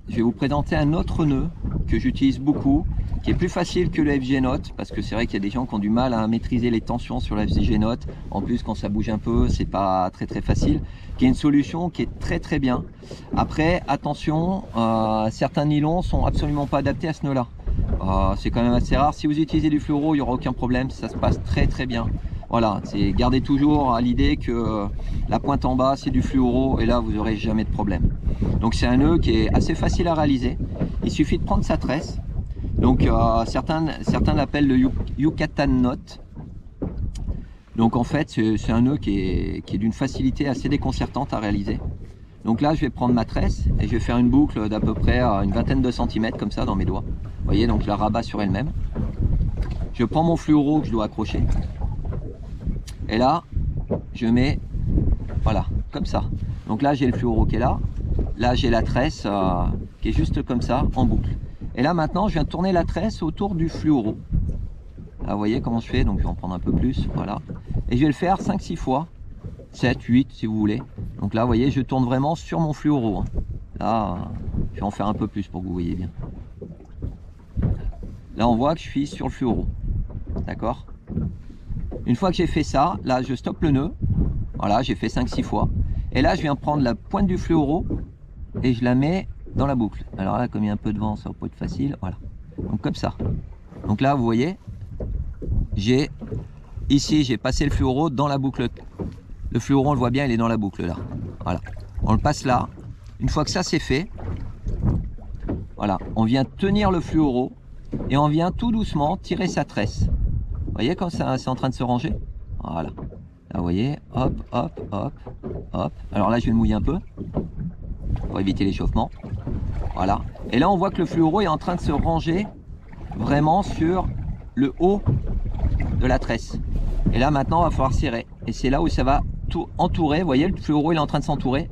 je vais vous présenter un autre nœud que j'utilise beaucoup, qui est plus facile que le FG Note, parce que c'est vrai qu'il y a des gens qui ont du mal à maîtriser les tensions sur le FG Note. En plus, quand ça bouge un peu, c'est pas très facile. Qui est une solution qui est très bien. Après, attention, certains nylons sont absolument pas adaptés à ce nœud-là. C'est quand même assez rare. Si vous utilisez du fluoro, il n'y aura aucun problème, ça se passe très bien. Voilà, c'est gardez toujours à l'idée que la pointe en bas c'est du fluoro et là vous n'aurez jamais de problème. Donc c'est un nœud qui est assez facile à réaliser. Il suffit de prendre sa tresse. Donc certains l'appellent le Yucatan Knot. Donc en fait c'est un nœud qui est d'une facilité assez déconcertante à réaliser. Donc là je vais prendre ma tresse et je vais faire une boucle d'à peu près une vingtaine de centimètres comme ça dans mes doigts. Vous voyez, donc je la rabats sur elle-même. Je prends mon fluoro que je dois accrocher. Et là, je mets, voilà, comme ça. Donc là, j'ai le fluoro qui est là. Là, j'ai la tresse qui est juste comme ça, en boucle. Et là, maintenant, je viens tourner la tresse autour du fluoro. Là, vous voyez comment je fais. Donc, je vais en prendre un peu plus, voilà. Et je vais le faire 5-6 fois. 7, 8, si vous voulez. Donc là, vous voyez, je tourne vraiment sur mon fluoro. Là, je vais en faire un peu plus pour que vous voyez bien. Là, on voit que je suis sur le fluoro. D'accord ? Une fois que j'ai fait ça, là je stoppe le nœud. Voilà, j'ai fait 5-6 fois. Et là je viens prendre la pointe du fluoro et je la mets dans la boucle. Alors là, comme il y a un peu de vent, ça va pas être facile. Voilà. Donc comme ça. Donc là, vous voyez, ici j'ai passé le fluoro dans la boucle. Le fluoro, on le voit bien, il est dans la boucle là. Voilà. On le passe là. Une fois que ça c'est fait, voilà, on vient tenir le fluoro et on vient tout doucement tirer sa tresse. Vous voyez comme ça, c'est en train de se ranger. Voilà. Là, vous voyez, hop. Alors là, je vais le mouiller un peu pour éviter l'échauffement. Voilà. Et là, on voit que le fluoro est en train de se ranger vraiment sur le haut de la tresse. Et là, maintenant, il va falloir serrer. Et c'est là où ça va tout entourer. Vous voyez, le fluoro, il est en train de s'entourer.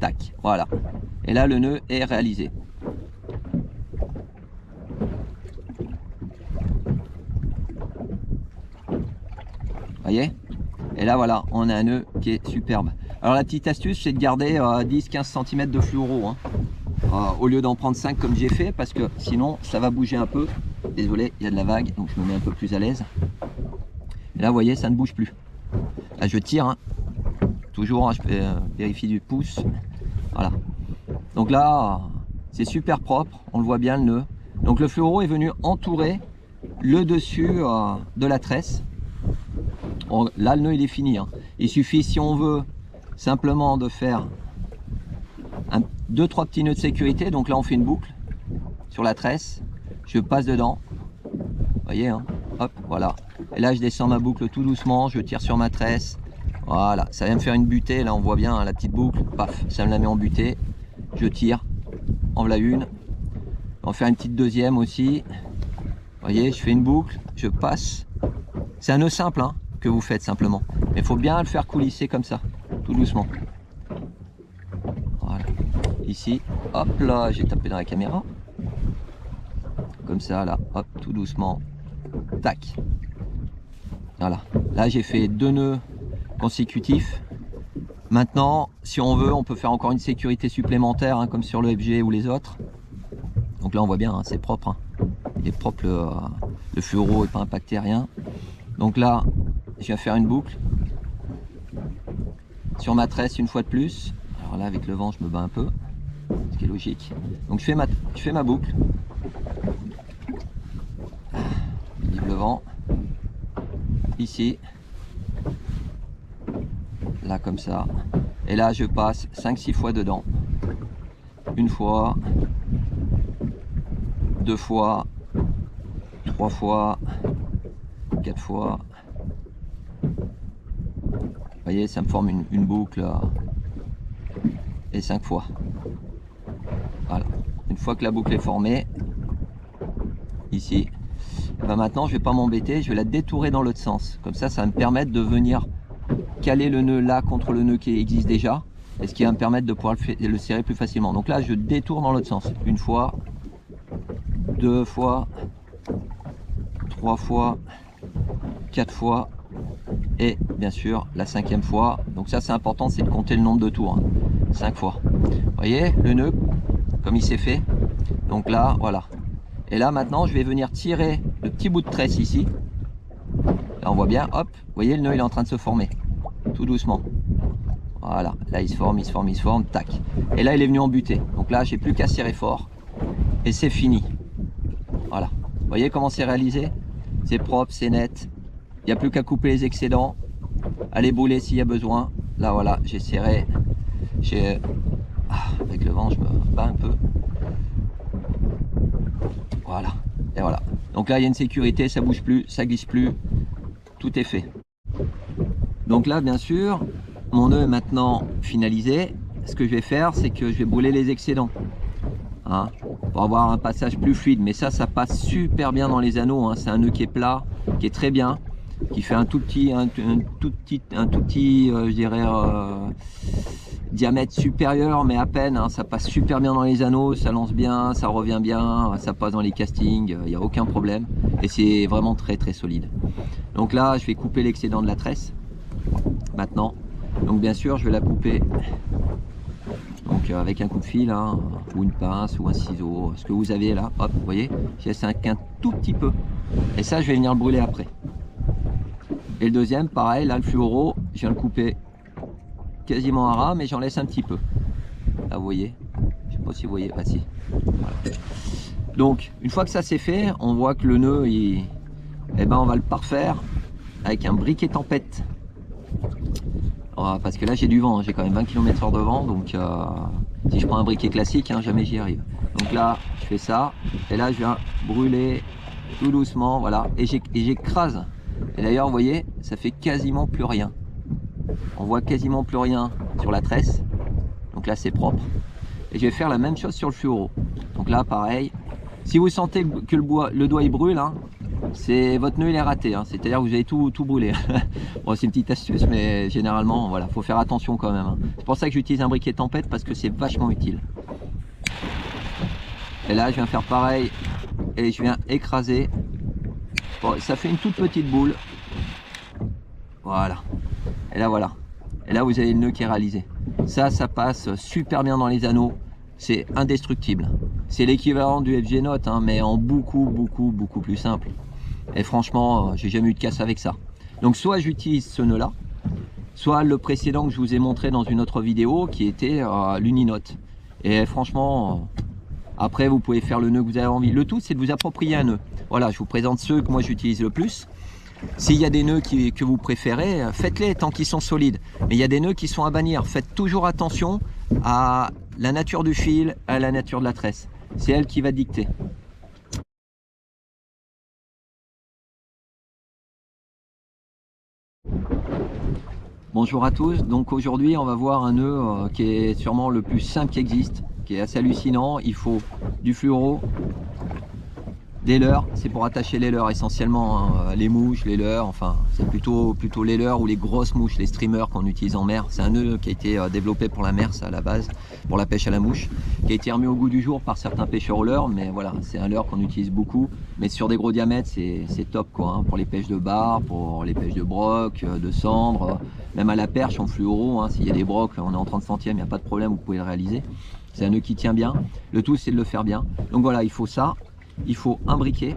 Tac. Voilà. Et là, le nœud est réalisé. Voyez, et là voilà, on a un nœud qui est superbe. Alors la petite astuce, c'est de garder 10-15 cm de fluoro hein, au lieu d'en prendre 5 comme j'ai fait, parce que sinon ça va bouger un peu. Désolé, il y a de la vague, donc je me mets un peu plus à l'aise. Et là vous voyez, ça ne bouge plus. Là je tire hein, toujours hein, je vérifie du pouce. Voilà, donc là c'est super propre, on le voit bien le nœud. Donc le fluoro est venu entourer le dessus de la tresse. Là le nœud il est fini hein. Il suffit, si on veut, simplement de faire 2-3 petits nœuds de sécurité. Donc là on fait une boucle sur la tresse, je passe dedans, vous voyez hein, hop, voilà. Et là je descends ma boucle tout doucement, je tire sur ma tresse, voilà, ça vient me faire une butée. Là on voit bien hein, la petite boucle, paf, ça me la met en butée, je tire, en voilà une, on va faire une petite deuxième aussi, vous voyez, je fais une boucle, je passe, c'est un nœud simple hein, que vous faites simplement, mais il faut bien le faire coulisser comme ça, tout doucement. Voilà, ici, hop là, j'ai tapé dans la caméra, comme ça là, hop, tout doucement, tac. Voilà, là j'ai fait 2 nœuds consécutifs. Maintenant, si on veut, on peut faire encore une sécurité supplémentaire, hein, comme sur le FG ou les autres. Donc là on voit bien, hein, c'est propre, hein. Il est propre, le fluoro n'est pas impacté, rien. Donc là, je viens faire une boucle sur ma tresse une fois de plus. Alors là, avec le vent, je me bats un peu, ce qui est logique. Donc je fais ma boucle. Je livre le vent. Ici. Là, comme ça. Et là, je passe 5-6 fois dedans. Une fois. 2 fois. 3 fois. 4 fois. Vous voyez, ça me forme une boucle et 5 fois. Voilà. Une fois que la boucle est formée, ici, ben maintenant je vais pas m'embêter, je vais la détourer dans l'autre sens. Comme ça va me permettre de venir caler le nœud là contre le nœud qui existe déjà, et ce qui va me permettre de pouvoir le serrer plus facilement. Donc là, je détourne dans l'autre sens. Une fois, 2 fois, 3 fois, 4 fois. Et bien sûr la 5e fois. Donc ça c'est important, c'est de compter le nombre de tours hein. 5 fois. Vous voyez le nœud, comme il s'est fait. Donc là, voilà. Et là, maintenant, je vais venir tirer le petit bout de tresse ici. Là, on voit bien, hop, vous voyez, le nœud, il est en train de se former. Tout doucement. Voilà, là, il se forme, il se forme, il se forme, tac. Et là, il est venu en butée. Donc là, j'ai plus qu'à serrer fort. Et c'est fini. Voilà. Vous voyez comment c'est réalisé? C'est propre, c'est net. Il n'y a plus qu'à couper les excédents. Aller brûler s'il y a besoin. Là, voilà, j'ai serré. Avec le vent, je me bats un peu. Voilà. Et voilà. Donc là, il y a une sécurité, ça bouge plus, ça glisse plus. Tout est fait. Donc là, bien sûr, mon nœud est maintenant finalisé. Ce que je vais faire, c'est que je vais brûler les excédents. Hein, pour avoir un passage plus fluide. Mais ça passe super bien dans les anneaux. Hein. C'est un nœud qui est plat, qui est très bien, qui fait un tout petit, je dirais, diamètre supérieur, mais à peine. Hein. Ça passe super bien dans les anneaux, ça lance bien, ça revient bien, ça passe dans les castings, il n'y a aucun problème. Et c'est vraiment très très solide. Donc là, je vais couper l'excédent de la tresse. Maintenant. Donc bien sûr, je vais la couper. Donc avec un coup de fil, hein, ou une pince, ou un ciseau, ce que vous avez là, hop, vous voyez, je laisse un tout petit peu. Et ça, je vais venir le brûler après. Et le deuxième, pareil, là, le fluoro, je viens le couper quasiment à ras, mais j'en laisse un petit peu. Là, vous voyez, je sais pas si vous voyez, ah si. Voilà. Donc, une fois que ça c'est fait, on voit que le nœud, eh ben, on va le parfaire avec un briquet tempête. Parce que là j'ai du vent, hein. J'ai quand même 20 km/h de vent, donc si je prends un briquet classique, hein, jamais j'y arrive. Donc là je fais ça, et là je viens brûler tout doucement, voilà, et j'écrase. Et d'ailleurs vous voyez, ça fait quasiment plus rien. On voit quasiment plus rien sur la tresse, donc là c'est propre. Et je vais faire la même chose sur le fluoro. Donc là pareil, si vous sentez que le doigt il brûle, hein, c'est votre nœud il est raté, hein. C'est-à-dire que vous avez tout brûlé. Bon, c'est une petite astuce, mais généralement voilà, faut faire attention quand même, hein. C'est pour ça que j'utilise un briquet tempête, parce que c'est vachement utile. Et là je viens faire pareil et je viens écraser. Bon, ça fait une toute petite boule, voilà. Et là voilà, et là vous avez le nœud qui est réalisé. Ça passe super bien dans les anneaux, c'est indestructible. C'est l'équivalent du FG Note, hein, mais en beaucoup plus simple. Et franchement, j'ai jamais eu de casse avec ça. Donc soit j'utilise ce nœud là, soit le précédent que je vous ai montré dans une autre vidéo qui était l'Uninote. Et franchement, après vous pouvez faire le nœud que vous avez envie. Le tout c'est de vous approprier un nœud. Voilà, je vous présente ceux que moi j'utilise le plus. S'il y a des nœuds que vous préférez, faites-les tant qu'ils sont solides. Mais il y a des nœuds qui sont à bannir. Faites toujours attention à la nature du fil, à la nature de la tresse. C'est elle qui va dicter. Bonjour à tous, donc aujourd'hui on va voir un nœud qui est sûrement le plus simple qui existe, qui est assez hallucinant. Il faut du fluoro, des leurres, c'est pour attacher les leurres essentiellement, hein, les mouches, les leurres, enfin c'est plutôt les leurres ou les grosses mouches, les streamers qu'on utilise en mer. C'est un nœud qui a été développé pour la mer, ça à la base, pour la pêche à la mouche, qui a été remis au goût du jour par certains pêcheurs au leurre, mais voilà, c'est un leurre qu'on utilise beaucoup, mais sur des gros diamètres c'est top quoi, hein, pour les pêches de bar, pour les pêches de broc, de cendre, même à la perche en fluoro, hein, s'il y a des brocs, on est en 30 centièmes, il n'y a pas de problème, vous pouvez le réaliser. C'est un nœud qui tient bien, le tout c'est de le faire bien. Donc voilà, il faut ça. Il faut un briquet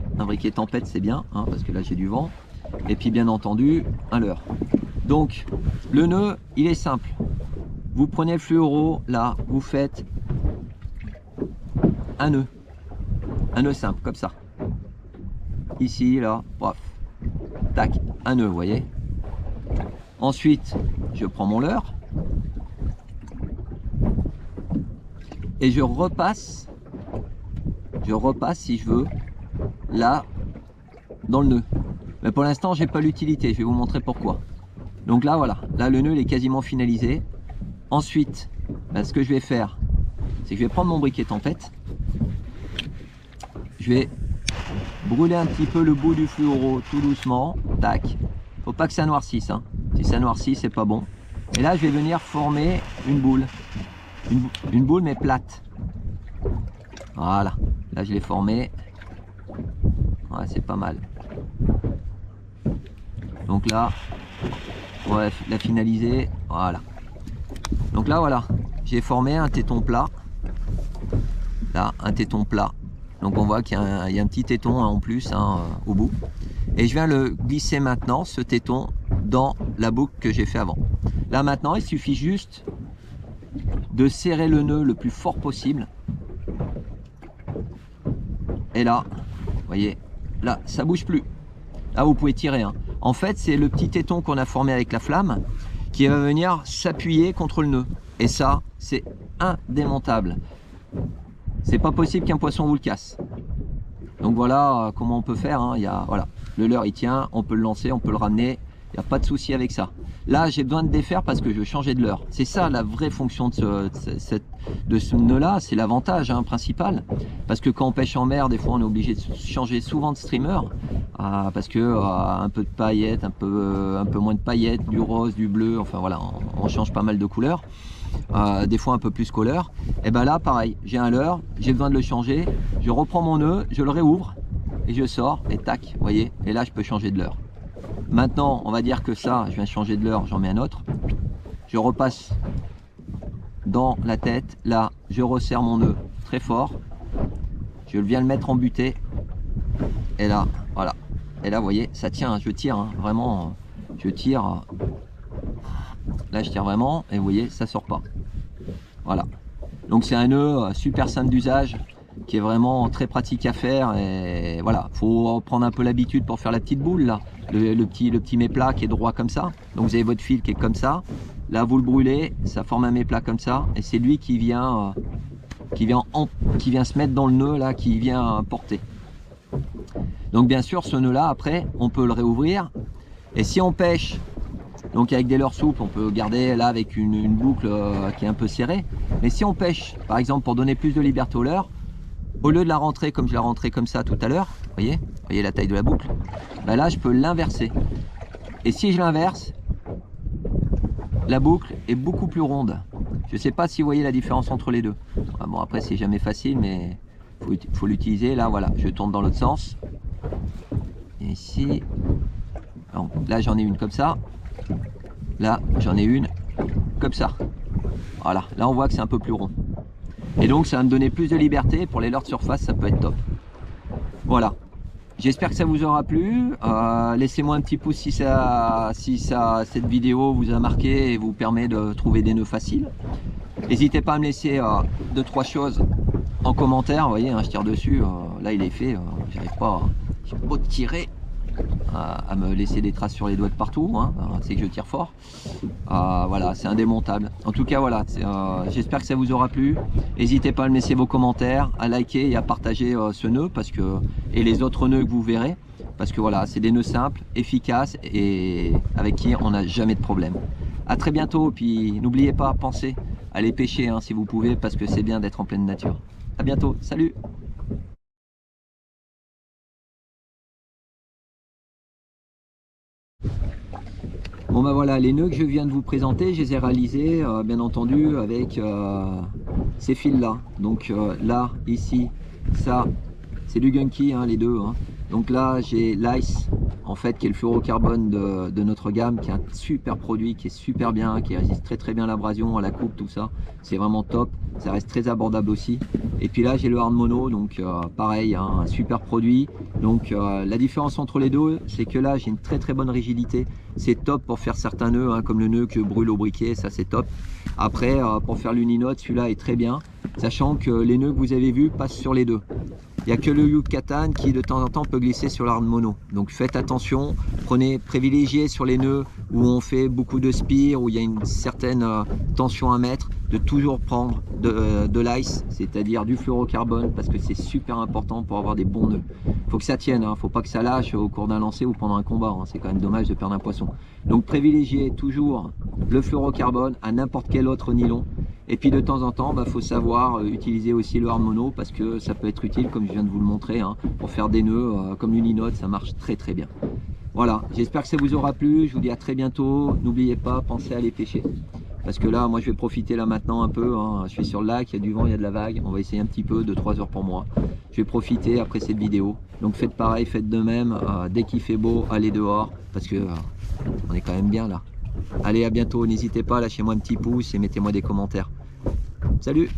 tempête c'est bien, hein, parce que là j'ai du vent, et puis bien entendu un leurre. Donc le nœud il est simple, vous prenez le fluoro, là vous faites un nœud simple comme ça, ici là, bref, tac, un nœud, vous voyez. Ensuite je prends mon leurre et je repasse si je veux là dans le nœud, mais pour l'instant j'ai pas l'utilité, je vais vous montrer pourquoi. Donc là voilà, là le nœud il est quasiment finalisé. Ensuite ce que je vais faire, c'est que je vais prendre mon briquet tempête, je vais brûler un petit peu le bout du fluoro tout doucement, tac, faut pas que ça noircisse, hein. Si ça noircit c'est pas bon. Et là je vais venir former une boule, une boule mais plate. Voilà, là je l'ai formé, ouais, c'est pas mal. Donc là, ouais, la finaliser, voilà. Donc là voilà, j'ai formé un téton plat. là, un téton plat. Donc on voit qu'il y a un petit téton en plus hein, au bout. Et je viens le glisser maintenant, ce téton, dans la boucle que j'ai fait avant. Là maintenant, il suffit juste de serrer le nœud le plus fort possible. Et là, vous voyez, là, ça bouge plus. Là, vous pouvez tirer. Hein. En fait, c'est le petit téton qu'on a formé avec la flamme qui va venir s'appuyer contre le nœud. Et ça, c'est indémontable. C'est pas possible qu'un poisson vous le casse. Donc voilà comment on peut faire. Hein. Voilà, le leurre il tient, on peut le lancer, on peut le ramener. Il n'y a pas de souci avec ça. Là, j'ai besoin de défaire parce que je veux changer de leurre. C'est ça la vraie fonction de ce nœud-là. C'est l'avantage hein, principal. Parce que quand on pêche en mer, des fois, on est obligé de changer souvent de streamer. Parce que un peu de paillettes, un peu moins de paillettes, du rose, du bleu. Enfin voilà, on change pas mal de couleurs. Des fois un peu plus couleur. Et ben là, pareil, j'ai un leurre, j'ai besoin de le changer. Je reprends mon nœud, je le réouvre et je sors. Et tac, vous voyez. Et là, je peux changer de leurre. Maintenant, on va dire que ça, je viens changer de leurre, j'en mets un autre. Je repasse dans la tête. Là, je resserre mon nœud très fort. Je viens le mettre en butée. Et là, voilà. Et là, vous voyez, ça tient. Je tire, hein, vraiment. Je tire. Là, je tire vraiment. Et vous voyez, ça sort pas. Voilà. Donc, c'est un nœud super simple d'usage, qui est vraiment très pratique à faire. Et voilà, faut prendre un peu l'habitude pour faire la petite boule là, le petit méplat qui est droit comme ça. Donc vous avez votre fil qui est comme ça, là vous le brûlez, ça forme un méplat comme ça, et c'est lui qui vient se mettre dans le nœud là, qui vient porter. Donc bien sûr ce nœud là après on peut le réouvrir, et si on pêche donc avec des leurres souples, on peut garder là avec une boucle qui est un peu serrée. Mais si on pêche par exemple pour donner plus de liberté au leurre, au lieu de la rentrer comme je l'ai rentré comme ça tout à l'heure, voyez la taille de la boucle, ben là je peux l'inverser. Et si je l'inverse, la boucle est beaucoup plus ronde. Je ne sais pas si vous voyez la différence entre les deux. Bon après c'est jamais facile, mais faut l'utiliser. Là voilà, je tourne dans l'autre sens. Et ici, bon, là j'en ai une comme ça. Là j'en ai une comme ça. Voilà, là on voit que c'est un peu plus rond. Et donc ça va me donner plus de liberté. Pour les leurres de surface, ça peut être top. Voilà. J'espère que ça vous aura plu. Laissez-moi un petit pouce si cette vidéo vous a marqué et vous permet de trouver des nœuds faciles. N'hésitez pas à me laisser 2-3 choses en commentaire. Vous voyez, hein, je tire dessus. Là, il est fait. J'arrive pas à tirer. À me laisser des traces sur les doigts de partout, hein. C'est que je tire fort. Voilà, c'est indémontable. En tout cas, voilà, j'espère que ça vous aura plu. N'hésitez pas à me laisser vos commentaires, à liker et à partager ce nœud et les autres nœuds que vous verrez. Parce que voilà, c'est des nœuds simples, efficaces et avec qui on n'a jamais de problème. À très bientôt, puis n'oubliez pas, pensez à aller pêcher hein, si vous pouvez, parce que c'est bien d'être en pleine nature. À bientôt, salut! Bon ben voilà, les nœuds que je viens de vous présenter, je les ai réalisés bien entendu avec ces fils là. Donc là, ici, ça, c'est du Gunky, hein, les deux. Hein. Donc là, j'ai l'Ice, en fait, qui est le fluorocarbone de notre gamme, qui est un super produit, qui est super bien, qui résiste très bien à l'abrasion, à la coupe, tout ça. C'est vraiment top, ça reste très abordable aussi. Et puis là, j'ai le Hard Mono, donc pareil, hein, un super produit. Donc la différence entre les deux, c'est que là, j'ai une très bonne rigidité. C'est top pour faire certains nœuds, hein, comme le nœud que je brûle au briquet, ça c'est top. Après, pour faire l'uninote, celui-là est très bien, sachant que les nœuds que vous avez vus passent sur les deux. Il n'y a que le Yucatan qui de temps en temps peut glisser sur l'Hard Mono. Donc faites attention, privilégiez sur les nœuds où on fait beaucoup de spire, où il y a une certaine tension à mettre, de toujours prendre de l'ice, c'est-à-dire du fluorocarbone, parce que c'est super important pour avoir des bons nœuds. Il faut que ça tienne, hein, faut pas que ça lâche au cours d'un lancer ou pendant un combat, hein, c'est quand même dommage de perdre un poisson. Donc privilégiez toujours le fluorocarbone à n'importe quel autre nylon. Et puis de temps en temps, faut savoir utiliser aussi le Hard Mono parce que ça peut être utile, comme je viens de vous le montrer, hein, pour faire des nœuds comme l'uninote, ça marche très bien. Voilà, j'espère que ça vous aura plu, je vous dis à très bientôt. N'oubliez pas, pensez à aller pêcher. Parce que là, moi je vais profiter là maintenant un peu, hein. Je suis sur le lac, il y a du vent, il y a de la vague, on va essayer un petit peu, 2-3 heures pour moi. Je vais profiter après cette vidéo. Donc faites pareil, faites de même, dès qu'il fait beau, allez dehors, parce que on est quand même bien là. Allez, à bientôt, n'hésitez pas, lâchez-moi un petit pouce et mettez-moi des commentaires. Salut!